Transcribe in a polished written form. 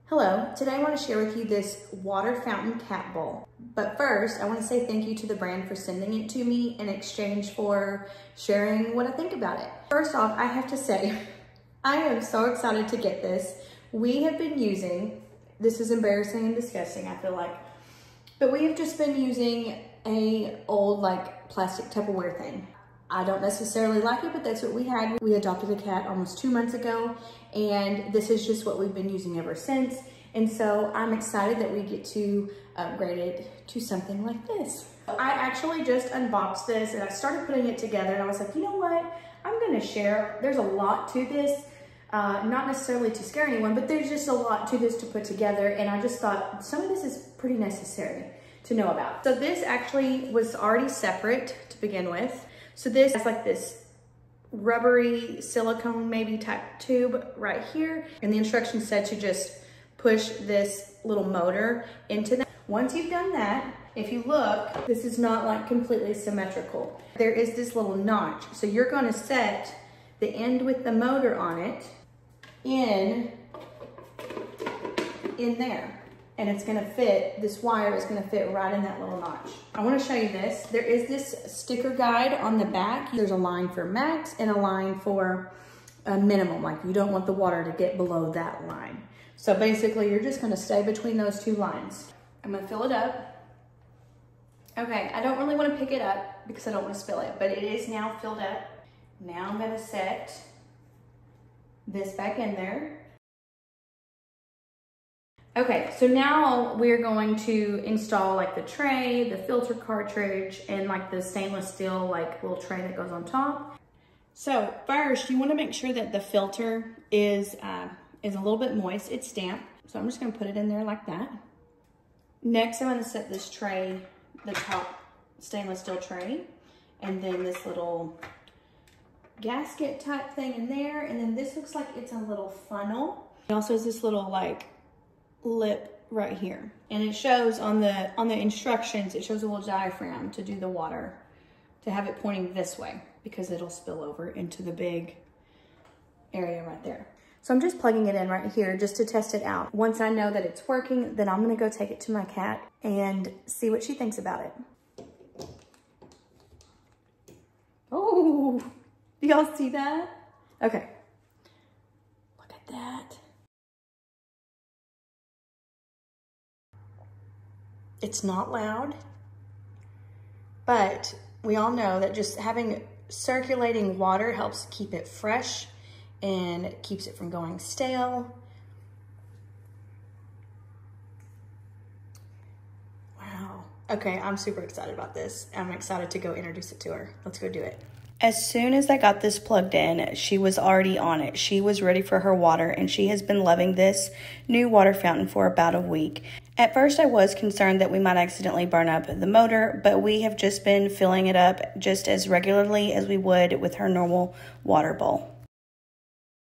Hello, today I want to share with you this water fountain cat bowl. But first, I want to say thank you to the brand for sending it to me in exchange for sharing what I think about it. First off, I have to say, I am so excited to get this. We have been using, this is embarrassing and disgusting, I feel like, but we have just been using a old like plastic Tupperware thing. I don't necessarily like it, but that's what we had. We adopted a cat almost 2 months ago, and this is just what we've been using ever since. And so I'm excited that we get to upgrade it to something like this. I actually just unboxed this and I started putting it together, and I was like, you know what? I'm gonna share. There's a lot to this, not necessarily to scare anyone, but there's just a lot to this to put together. And I just thought some of this is pretty necessary to know about. So this actually was already separate to begin with. So this is like this rubbery silicone maybe type tube right here. And the instructions said to just push this little motor into that. Once you've done that, if you look, this is not like completely symmetrical. There is this little notch. So you're gonna set the end with the motor on it in there. And it's gonna fit, this wire is gonna fit right in that little notch. I wanna show you this. There is this sticker guide on the back. There's a line for max and a line for a minimum. Like you don't want the water to get below that line. So basically you're just gonna stay between those two lines. I'm gonna fill it up. Okay, I don't really wanna pick it up because I don't wanna spill it, but it is now filled up. Now I'm gonna set this back in there. Okay, so now we're going to install like the tray, the filter cartridge, and like the stainless steel like little tray that goes on top. So first, you want to make sure that the filter is a little bit moist. It's damp, so I'm just going to put it in there like that. Next, I'm going to set this tray, the top stainless steel tray, and then this little gasket type thing in there, and then this looks like it's a little funnel. It also has this little like lip right here, and it shows on the instructions, it shows a little diaphragm to do the water, to have it pointing this way because it'll spill over into the big area right there. So I'm just plugging it in right here just to test it out. Once I know that it's working, then I'm gonna go take it to my cat and see what she thinks about it. Oh, do y'all see that? Okay, look at that. It's not loud, but we all know that just having circulating water helps keep it fresh and keeps it from going stale. Wow. Okay, I'm super excited about this. I'm excited to go introduce it to her. Let's go do it. As soon as I got this plugged in, she was already on it. She was ready for her water, and she has been loving this new water fountain for about a week. At first, I was concerned that we might accidentally burn up the motor, but we have just been filling it up just as regularly as we would with her normal water bowl.